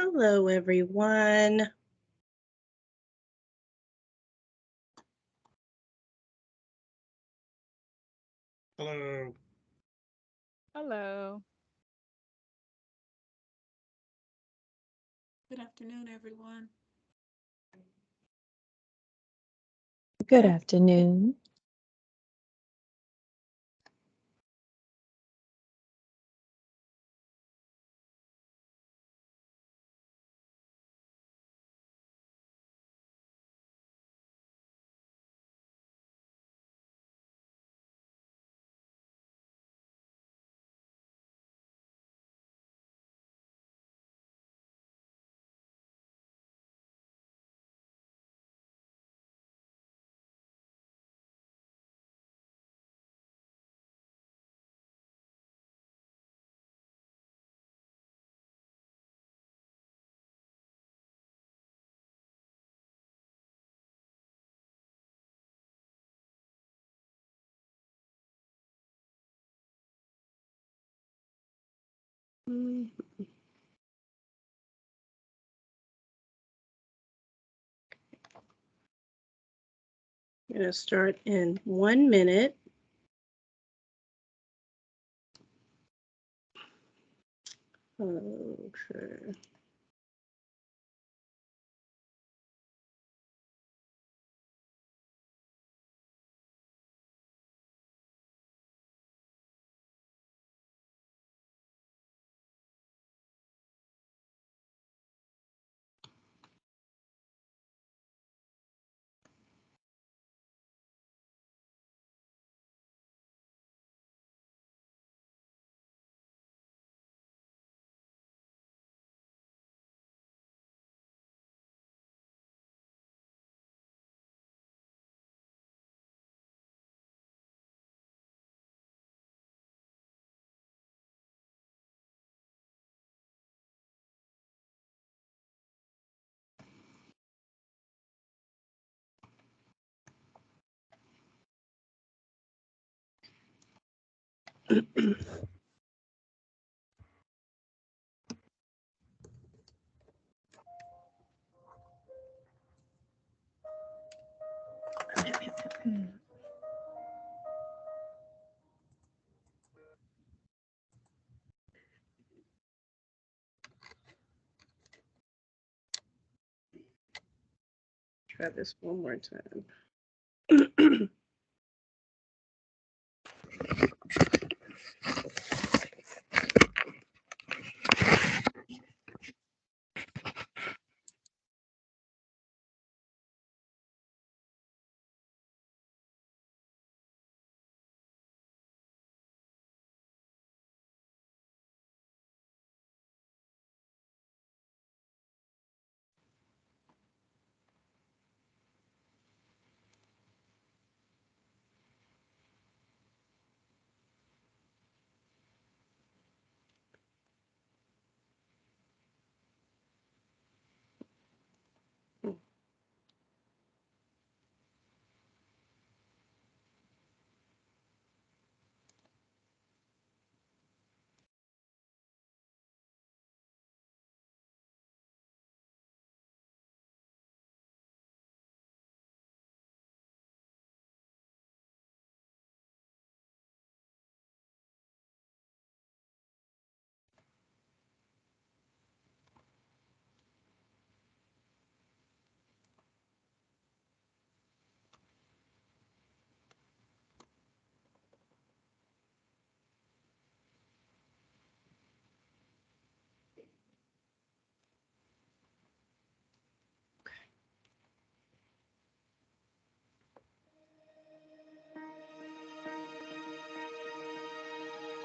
Hello, everyone. Hello. Hello. Good afternoon, everyone. Good afternoon. Mm, I'm going to start in 1 minute. Okay. Try this one more time.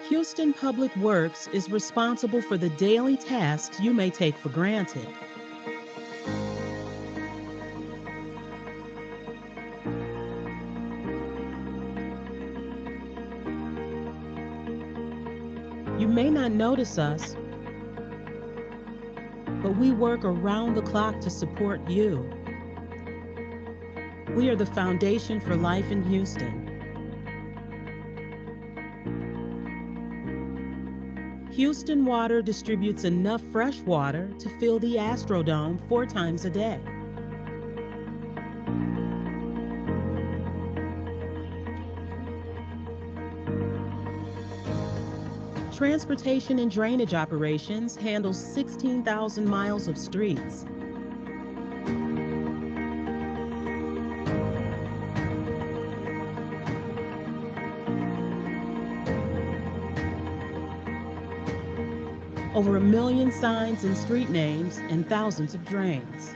Houston Public Works is responsible for the daily tasks you may take for granted. You may not notice us, but we work around the clock to support you. We are the foundation for life in Houston. Houston Water distributes enough fresh water to fill the Astrodome 4 times a day. Transportation and drainage operations handles 16,000 miles of streets. Over 1 million signs and street names and thousands of drains.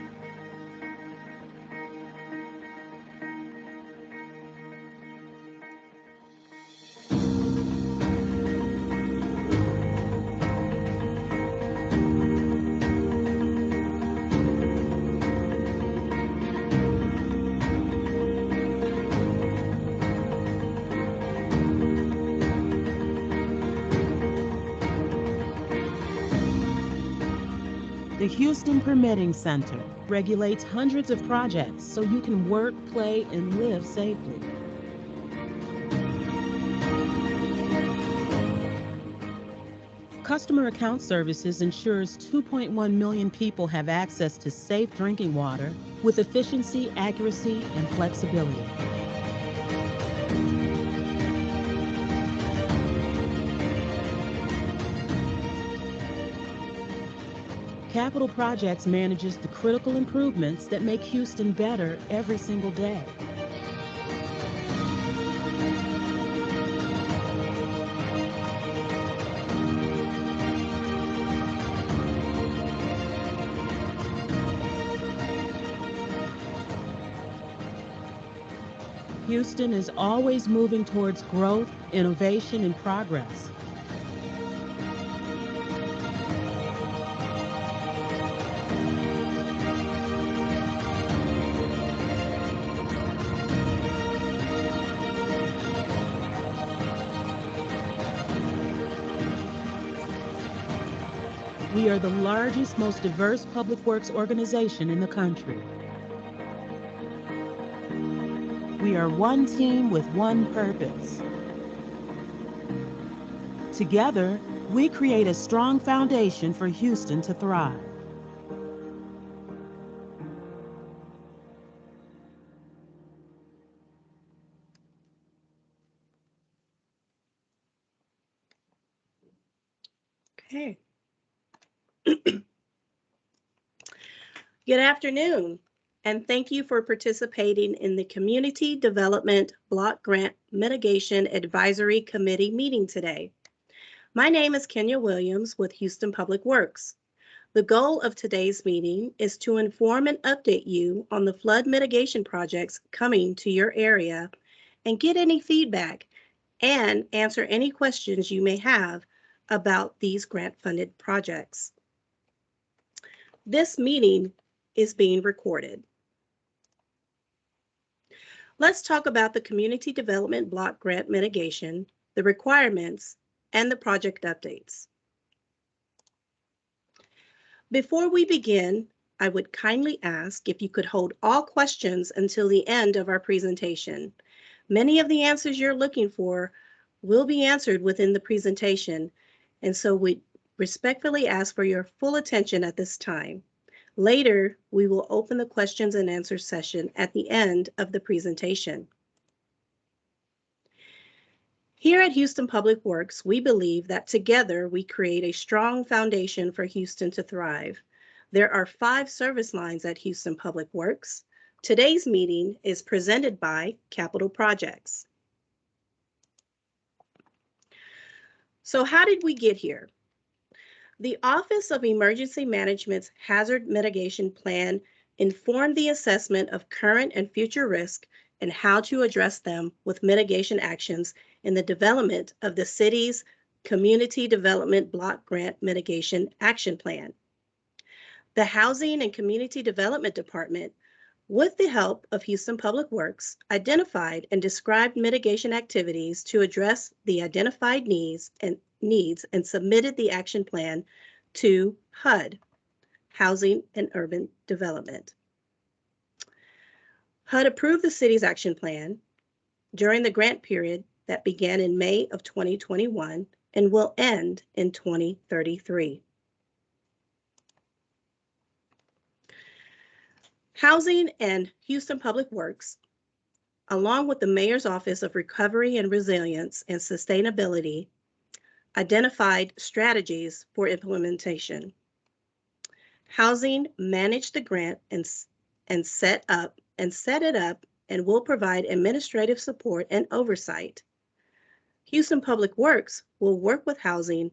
The Houston Permitting Center regulates hundreds of projects so you can work, play, and live safely. Customer Account Services ensures 2.1 million people have access to safe drinking water with efficiency, accuracy, and flexibility. Capital Projects manages the critical improvements that make Houston better every single day. Houston is always moving towards growth, innovation, and progress. We are the largest, most diverse public works organization in the country. We are one team with one purpose. Together, we create a strong foundation for Houston to thrive. Okay. Good afternoon, and thank you for participating in the Community Development Block Grant Mitigation Advisory Committee meeting today. My name is Kenya Williams with Houston Public Works. The goal of today's meeting is to inform and update you on the flood mitigation projects coming to your area and get any feedback and answer any questions you may have about these grant-funded projects. This meeting is being recorded. Let's talk about the Community Development Block Grant Mitigation, the requirements, and the project updates. Before we begin, I would kindly ask if you could hold all questions until the end of our presentation. Many of the answers you're looking for will be answered within the presentation, and so we respectfully ask for your full attention at this time. Later, we will open the questions and answer session at the end of the presentation. Here at Houston Public Works, we believe that together we create a strong foundation for Houston to thrive. There are 5 service lines at Houston Public Works. Today's meeting is presented by Capital Projects. So how did we get here? The Office of Emergency Management's Hazard Mitigation Plan informed the assessment of current and future risk and how to address them with mitigation actions in the development of the city's Community Development Block Grant Mitigation Action Plan. The Housing and Community Development Department, with the help of Houston Public Works, identified and described mitigation activities to address the identified needs and submitted the action plan to HUD, Housing and Urban Development. HUD approved the city's action plan during the grant period that began in May of 2021 and will end in 2033. Housing and Houston Public Works, along with the Mayor's Office of Recovery and Resilience and Sustainability, identified strategies for implementation. Housing managed the grant and set it up and will provide administrative support and oversight. Houston Public Works will work with Housing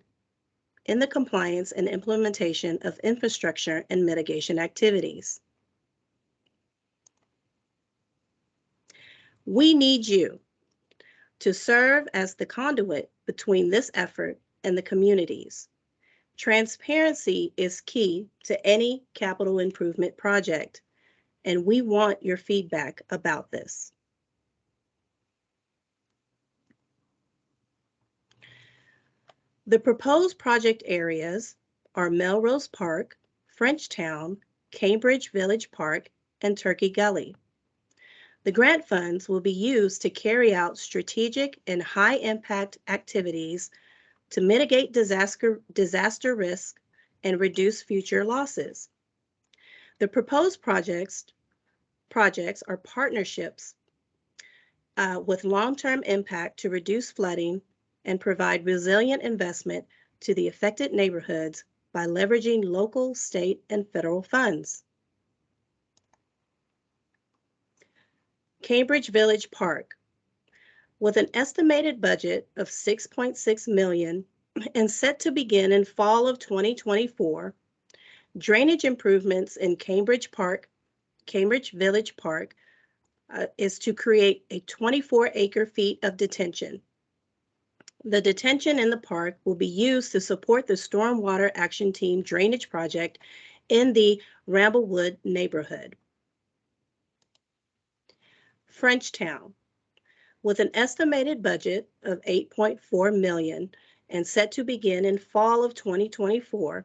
in the compliance and implementation of infrastructure and mitigation activities. We need you to serve as the conduit between this effort and the communities. Transparency is key to any capital improvement project, and we want your feedback about this. The proposed project areas are Melrose Park, Frenchtown, Cambridge Village Park, and Turkey Gully. The grant funds will be used to carry out strategic and high-impact activities to mitigate disaster risk and reduce future losses. The proposed projects are partnerships with long-term impact to reduce flooding and provide resilient investment to the affected neighborhoods by leveraging local, state, and federal funds. Cambridge Village Park, with an estimated budget of $6.6 million and set to begin in fall of 2024, drainage improvements in Cambridge Village Park is to create a 24 acre feet of detention. The detention in the park will be used to support the Stormwater Action Team drainage project in the Ramblewood neighborhood. Frenchtown, with an estimated budget of $8.4 million and set to begin in fall of 2024,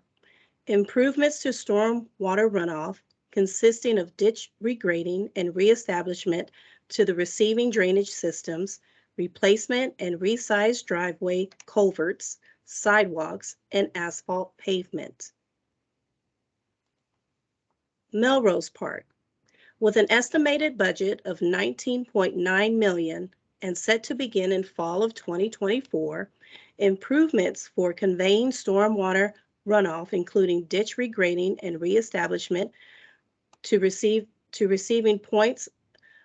improvements to stormwater runoff consisting of ditch regrading and reestablishment to the receiving drainage systems, replacement and resized driveway culverts, sidewalks, and asphalt pavement. Melrose Park, with an estimated budget of $19.9 million and set to begin in fall of 2024, improvements for conveying stormwater runoff, including ditch regrading and reestablishment to receiving points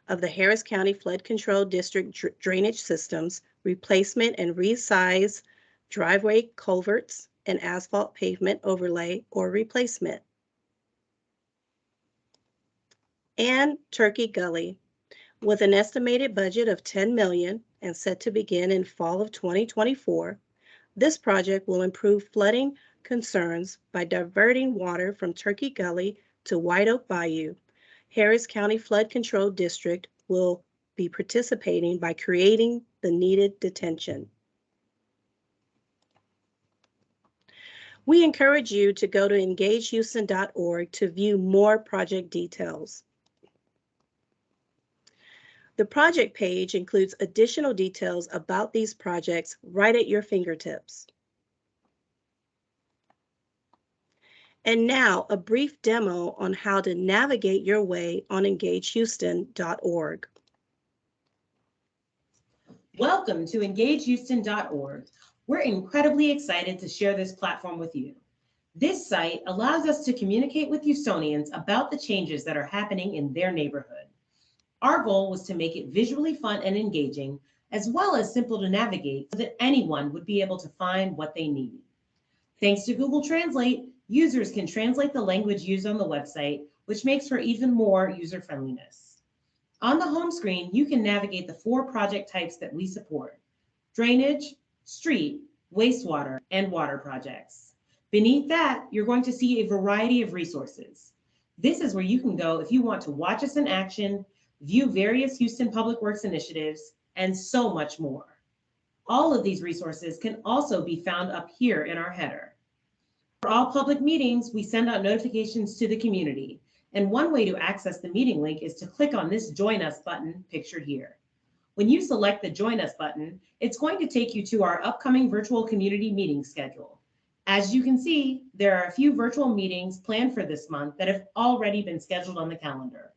of the Harris County Flood Control District drainage systems, replacement and resize driveway culverts and asphalt pavement overlay or replacement. And Turkey Gully, with an estimated budget of $10 million and set to begin in fall of 2024, this project will improve flooding concerns by diverting water from Turkey Gully to White Oak Bayou. Harris County Flood Control District will be participating by creating the needed detention. We encourage you to go to engagehouston.org to view more project details. The project page includes additional details about these projects right at your fingertips. And now a brief demo on how to navigate your way on engagehouston.org. Welcome to engagehouston.org. We're incredibly excited to share this platform with you. This site allows us to communicate with Houstonians about the changes that are happening in their neighborhood. Our goal was to make it visually fun and engaging, as well as simple to navigate so that anyone would be able to find what they need. Thanks to Google Translate, users can translate the language used on the website, which makes for even more user friendliness. On the home screen, you can navigate the 4 project types that we support: drainage, street, wastewater, and water projects. Beneath that, you're going to see a variety of resources. This is where you can go if you want to watch us in action, view various Houston Public Works initiatives, and so much more. All of these resources can also be found up here in our header. For all public meetings, we send out notifications to the community, and one way to access the meeting link is to click on this Join Us button pictured here. When you select the Join Us button, it's going to take you to our upcoming virtual community meeting schedule. As you can see, there are a few virtual meetings planned for this month that have already been scheduled on the calendar.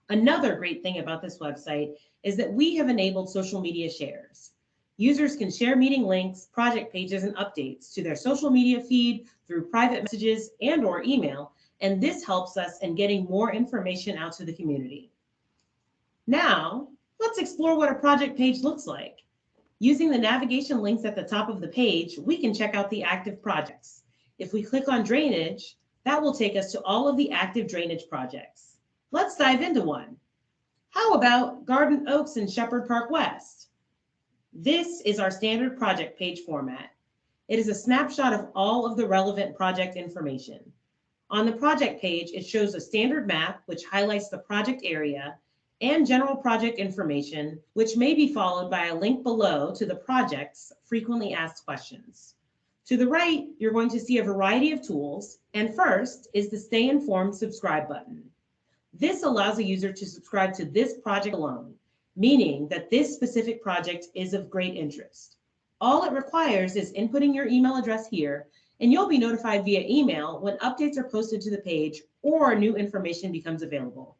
Another great thing about this website is that we have enabled social media shares. Users can share meeting links, project pages, and updates to their social media feed through private messages and/or email, and this helps us in getting more information out to the community. Now, let's explore what a project page looks like. Using the navigation links at the top of the page, we can check out the active projects. If we click on drainage, that will take us to all of the active drainage projects. Let's dive into one. How about Garden Oaks and Shepherd Park West? This is our standard project page format. It is a snapshot of all of the relevant project information. On the project page, it shows a standard map, which highlights the project area, and general project information, which may be followed by a link below to the project's frequently asked questions. To the right, you're going to see a variety of tools, and first is the Stay Informed Subscribe button. This allows a user to subscribe to this project alone, meaning that this specific project is of great interest. All it requires is inputting your email address here, and you'll be notified via email when updates are posted to the page or new information becomes available.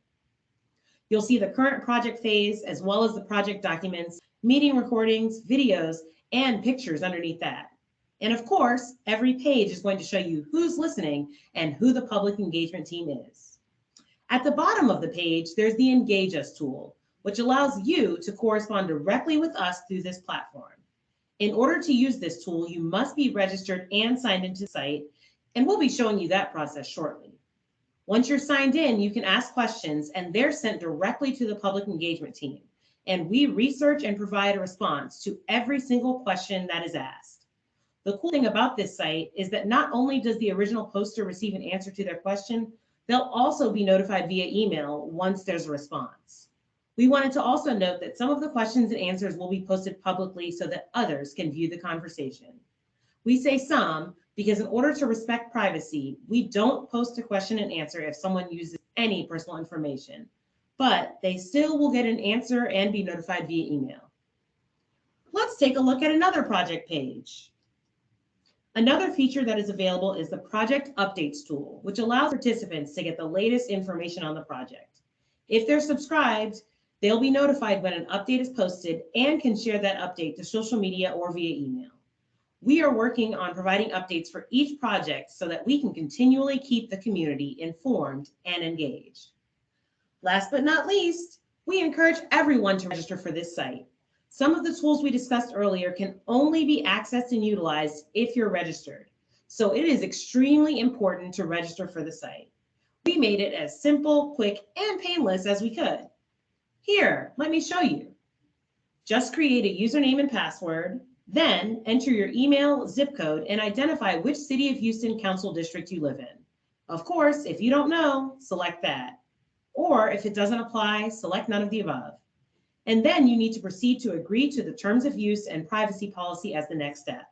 You'll see the current project phase, as well as the project documents, meeting recordings, videos, and pictures underneath that. And of course, every page is going to show you who's listening and who the public engagement team is. At the bottom of the page, there's the Engage Us tool, which allows you to correspond directly with us through this platform. In order to use this tool, you must be registered and signed into the site, and we'll be showing you that process shortly. Once you're signed in, you can ask questions, and they're sent directly to the public engagement team. And we research and provide a response to every single question that is asked. The cool thing about this site is that not only does the original poster receive an answer to their question, they'll also be notified via email once there's a response. We wanted to also note that some of the questions and answers will be posted publicly so that others can view the conversation. We say some because in order to respect privacy, we don't post a question and answer if someone uses any personal information, but they still will get an answer and be notified via email. Let's take a look at another project page. Another feature that is available is the Project Updates tool, which allows participants to get the latest information on the project. If they're subscribed, they'll be notified when an update is posted and can share that update to social media or via email. We are working on providing updates for each project so that we can continually keep the community informed and engaged. Last but not least, we encourage everyone to register for this site. Some of the tools we discussed earlier can only be accessed and utilized if you're registered. So it is extremely important to register for the site. We made it as simple, quick, and painless as we could. Here, let me show you. Just create a username and password, then enter your email, zip code, and identify which City of Houston Council District you live in. Of course, if you don't know, select that. Or if it doesn't apply, select none of the above. And then you need to proceed to agree to the terms of use and privacy policy as the next step.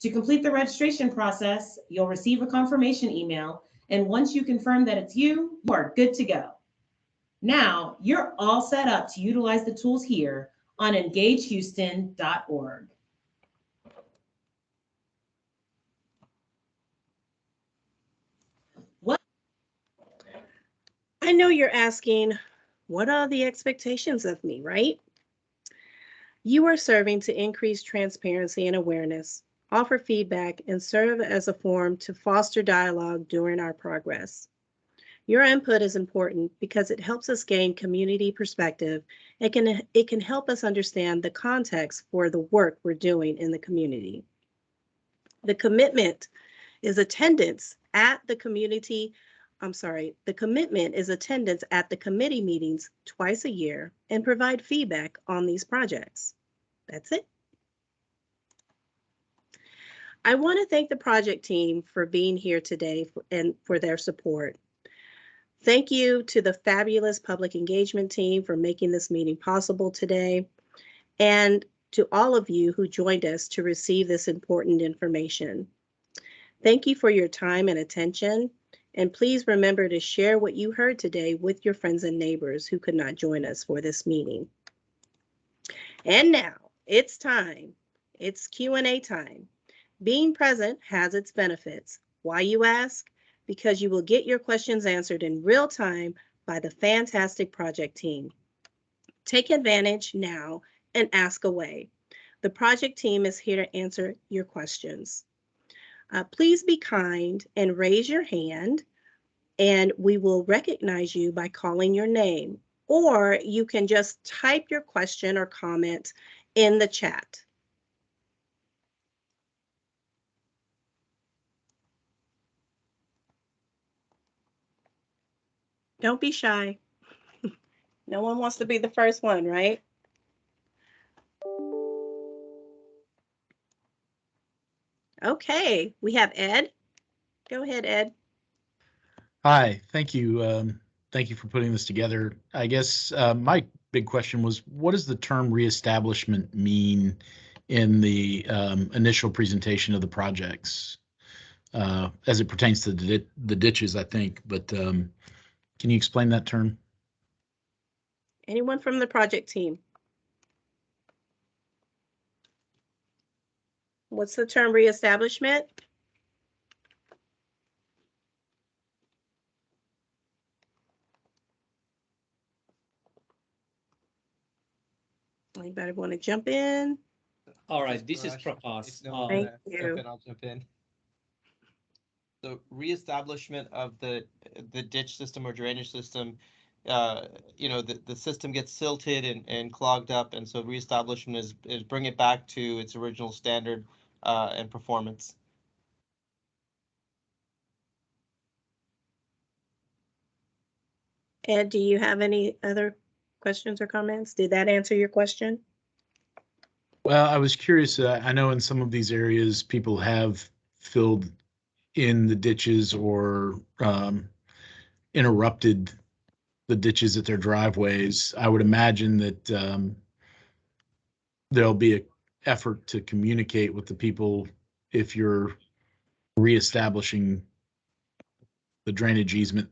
To complete the registration process, you'll receive a confirmation email, and once you confirm that it's you are good to go. Now, you're all set up to utilize the tools here on engagehouston.org. I know you're asking, what are the expectations of me, right? You are serving to increase transparency and awareness, offer feedback, and serve as a forum to foster dialogue during our progress. Your input is important because it helps us gain community perspective and it can help us understand the context for the work we're doing in the community. The commitment is attendance at the community. The commitment is attendance at the committee meetings twice a year and provide feedback on these projects. That's it. I want to thank the project team for being here today and for their support. Thank you to the fabulous public engagement team for making this meeting possible today, and to all of you who joined us to receive this important information. Thank you for your time and attention, and please remember to share what you heard today with your friends and neighbors who could not join us for this meeting. And now it's time. It's Q&A time. Being present has its benefits. Why, you ask? Because you will get your questions answered in real time by the fantastic project team. Take advantage now and ask away. The project team is here to answer your questions. Please be kind and raise your hand, and we will recognize you by calling your name, or you can just type your question or comment in the chat. Don't be shy. No one wants to be the first one, right? Okay, we have Ed. Go ahead, Ed. Hi, thank you. Thank you for putting this together. I guess my big question was, what does the term reestablishment mean in the initial presentation of the projects as it pertains to the ditches, I think, but can you explain that term? Anyone from the project team? What's the term reestablishment? Anybody want to jump in? All right, this is Prakash. Thank you. I'll jump in. The reestablishment of the ditch system or drainage system, the system gets silted and clogged up, and so reestablishment is bring it back to its original standard and performance. Ed, do you have any other questions or comments? Did that answer your question? Well, I was curious. I know in some of these areas, people have filled in the ditches or interrupted the ditches at their driveways. I would imagine that there'll be an effort to communicate with the people if you're reestablishing the drainage easement.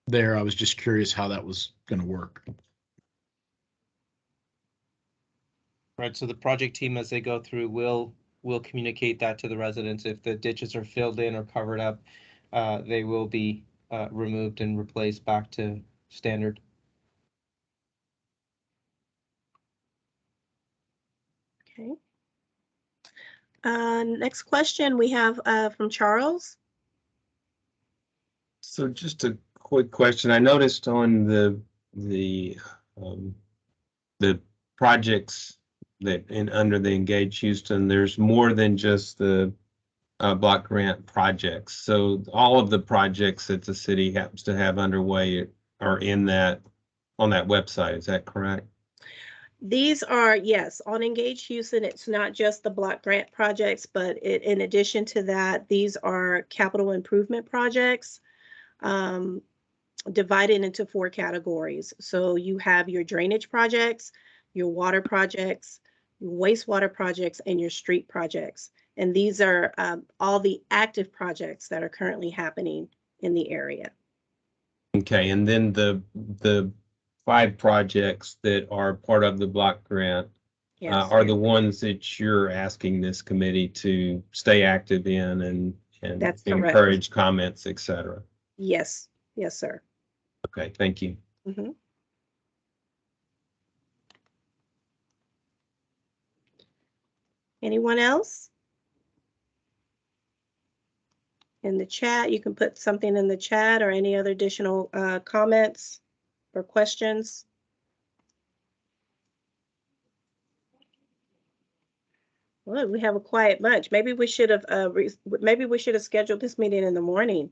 There, I was just curious how that was going to work. Right, so the project team, as they go through, will communicate that to the residents. If the ditches are filled in or covered up, they will be removed and replaced back to standard. Okay. Next question we have from Charles. So just a quick question. I noticed on the projects that under the Engage Houston, there's more than just the block grant projects. So all of the projects that the city happens to have underway are in that on that website. Is that correct? These are, yes, on Engage Houston, it's not just the block grant projects, but in addition to that, these are capital improvement projects divided into 4 categories. So you have your drainage projects, your water projects, your wastewater projects, and your street projects. And these are all the active projects that are currently happening in the area. Okay, and then the 5 projects that are part of the block grant Yes. are the ones that you're asking this committee to stay active in and That's correct. encourage comments, etc. Yes, yes, sir. Okay, thank you. Mhm. Anyone else? In the chat, you can put something in the chat or any other additional comments or questions. Well, we have a quiet bunch. Maybe we should have scheduled this meeting in the morning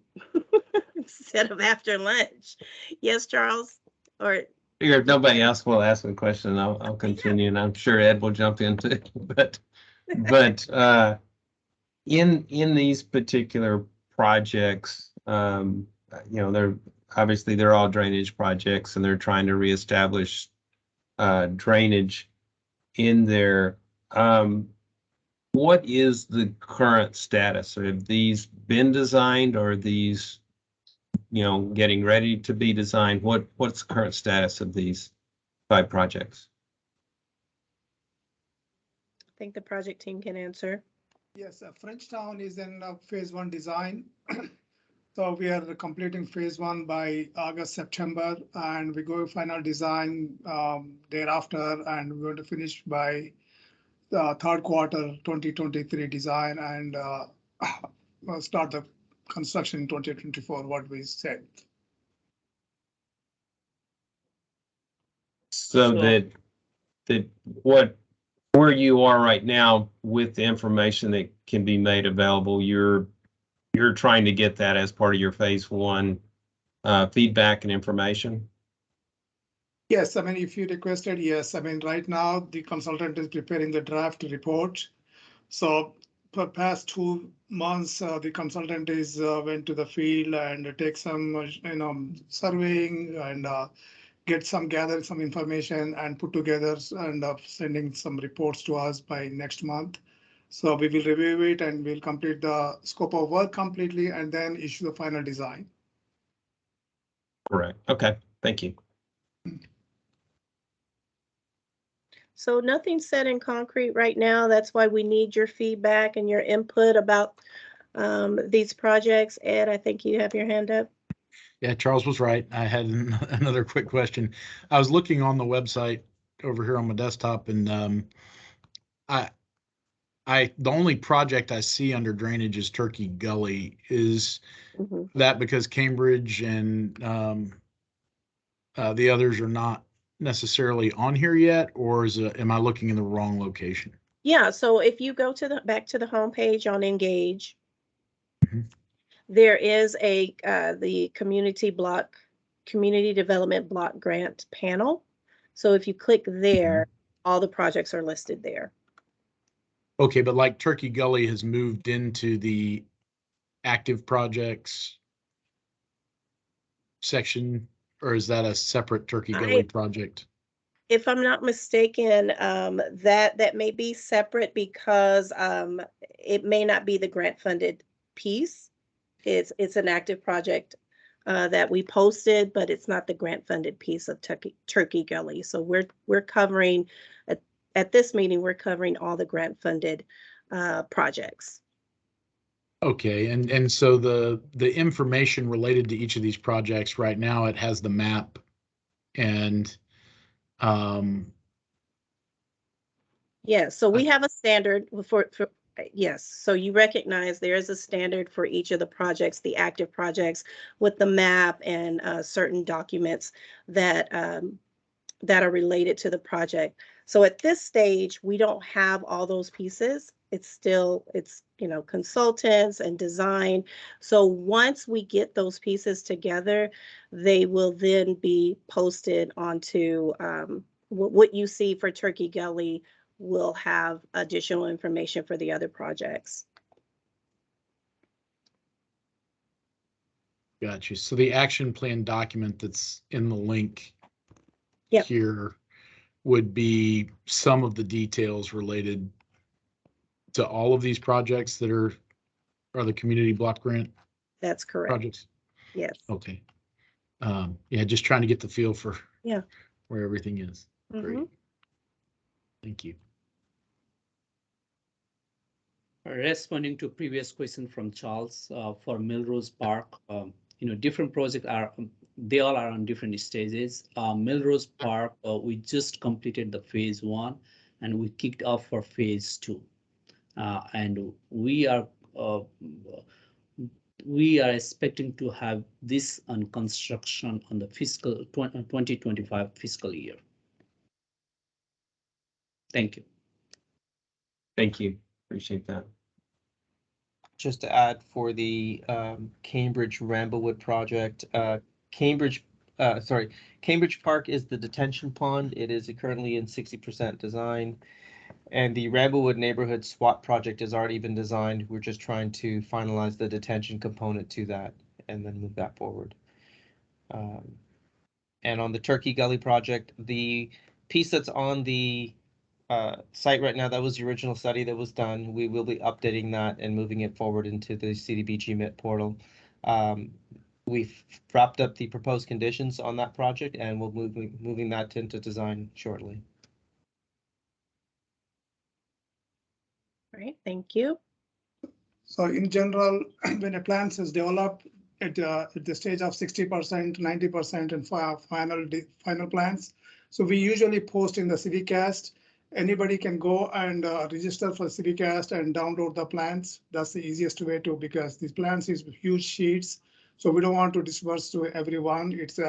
instead of after lunch. Yes, Charles? Or Figure if nobody else will ask a question, I'll continue, and I'm sure Ed will jump into it. But in these particular projects, they're all drainage projects, and they're trying to reestablish drainage in there. What is the current status? Have these been designed, or are these getting ready to be designed? What's the current status of these 5 projects? I think the project team can answer. Yes, Frenchtown is in phase 1 design. So we are completing phase 1 by August, September, and we go final design thereafter, and we're going to finish by the third quarter 2023 design and start the construction in 2024, what we said. So that where you are right now with the information that can be made available, you're trying to get that as part of your phase 1 feedback and information? Yes, I mean, if you requested, yes. I mean, right now the consultant is preparing the draft report. So for past 2 months, the consultant is went to the field and take some, surveying and gather some information and put together and sending some reports to us by next month. So we will review it and we'll complete the scope of work completely and then issue the final design. Correct. Okay. Thank you. So nothing's set in concrete right now. That's why we need your feedback and your input about these projects. Ed, I think you have your hand up. Yeah, Charles was right. I had another quick question. I was looking on the website over here on my desktop, and the only project I see under drainage is Turkey Gully. Is that because Cambridge and the others are not necessarily on here yet, or am I looking in the wrong location? Yeah, so if you go to back to the homepage on Engage, Mhm. there is the community development block grant panel. So if you click there, all the projects are listed there. Okay, but like Turkey Gully has moved into the active projects section, or is that a separate Turkey Gully project? If I'm not mistaken, that may be separate because it may not be the grant funded piece. It's an active project that we posted, but it's not the grant funded piece of Turkey Gully. So we're covering at this meeting, we're covering all the grant funded projects. Okay, and so the information related to each of these projects right now, it has the map and yeah, so we have a standard for yes, so you recognize there is a standard for each of the projects, the active projects, with the map and certain documents that that are related to the project. So at this stage, we don't have all those pieces. It's consultants and design. So once we get those pieces together, they will then be posted onto what you see for Turkey Gully will have additional information for the other projects. got you. So the action plan document that's in the link Yep. here would be some of the details related to all of these projects that are the community block grant That's correct. projects. Yes. Okay. Yeah, just trying to get the feel for where everything is. Great. Thank you. Responding to previous question from Charles for Melrose Park, different projects they all are on different stages. Melrose Park, we just completed the phase 1 and we kicked off for phase 2. And we are expecting to have this on construction on the fiscal 2025 fiscal year. Thank you. Thank you. Appreciate that. Just to add for the Cambridge Ramblewood project, Cambridge Park is the detention pond. It is currently in 60% design. And the Ramblewood neighborhood SWAT project has already been designed. We're just trying to finalize the detention component to that and then move that forward. And on the Turkey Gully project, the piece that's on the site right now, that was the original study that was done. We will be updating that and moving it forward into the CDBG MIT portal. we've wrapped up the proposed conditions on that project, and we'll moving that into design shortly. All right, thank you. So in general, when a plan is developed at the stage of 60%, 90%, and final plans, so we usually post in the CiviCast. Anybody can go and register for CiviCast and download the plans. That's the easiest way to, because these plans is huge sheets, so we don't want to disperse to everyone. It's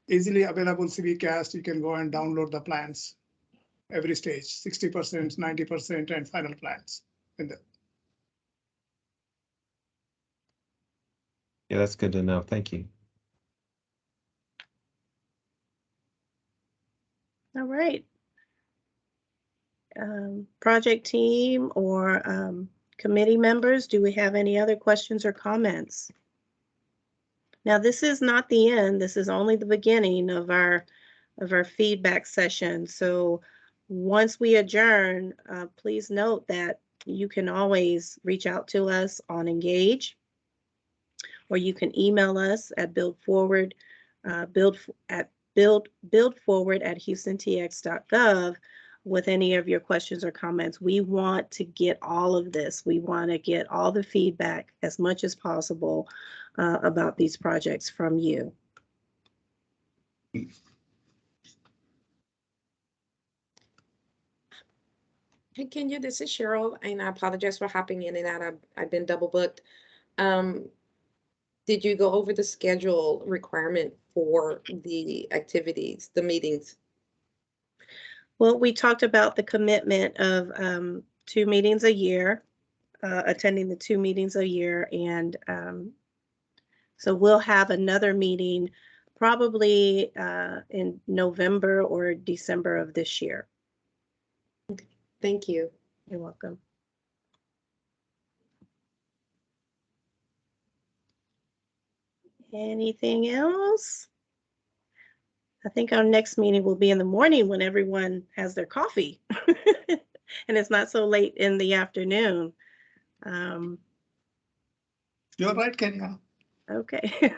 easily available CiviCast. You can go and download the plans every stage, 60%, 90%, and final plans. Yeah, that's good to know. Thank you. All right. Project team or committee members, do we have any other questions or comments? Now, this is not the end. This is only the beginning of our feedback session. So once we adjourn, please note that you can always reach out to us on Engage, or you can email us at buildforward@houstontx.gov with any of your questions or comments. We want to get all of this. We want to get all the feedback as much as possible about these projects from you. Hey, Kenya, this is Cheryl, and I apologize for hopping in and out. I've been double booked. Did you go over the schedule requirement for the activities, the meetings? Well, we talked about the commitment of 2 meetings a year, attending the 2 meetings a year. And so we'll have another meeting probably in November or December of this year. Thank you. You're welcome. Anything else? I think our next meeting will be in the morning when everyone has their coffee and it's not so late in the afternoon. You're right, Kenya. Okay.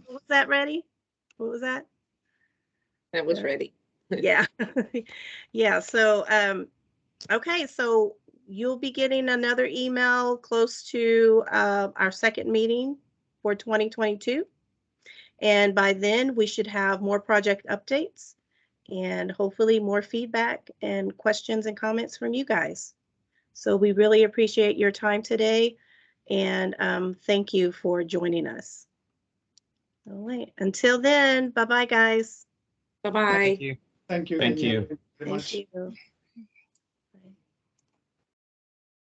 Was that ready? What was that? That was ready. Yeah. Yeah. So, okay. So you'll be getting another email close to our second meeting for 2022. And by then we should have more project updates and hopefully more feedback and questions and comments from you guys. So we really appreciate your time today, and thank you for joining us. All right, until then, bye-bye, guys. Bye-bye. Thank you. Thank you. Thank you. Very Thank much. you.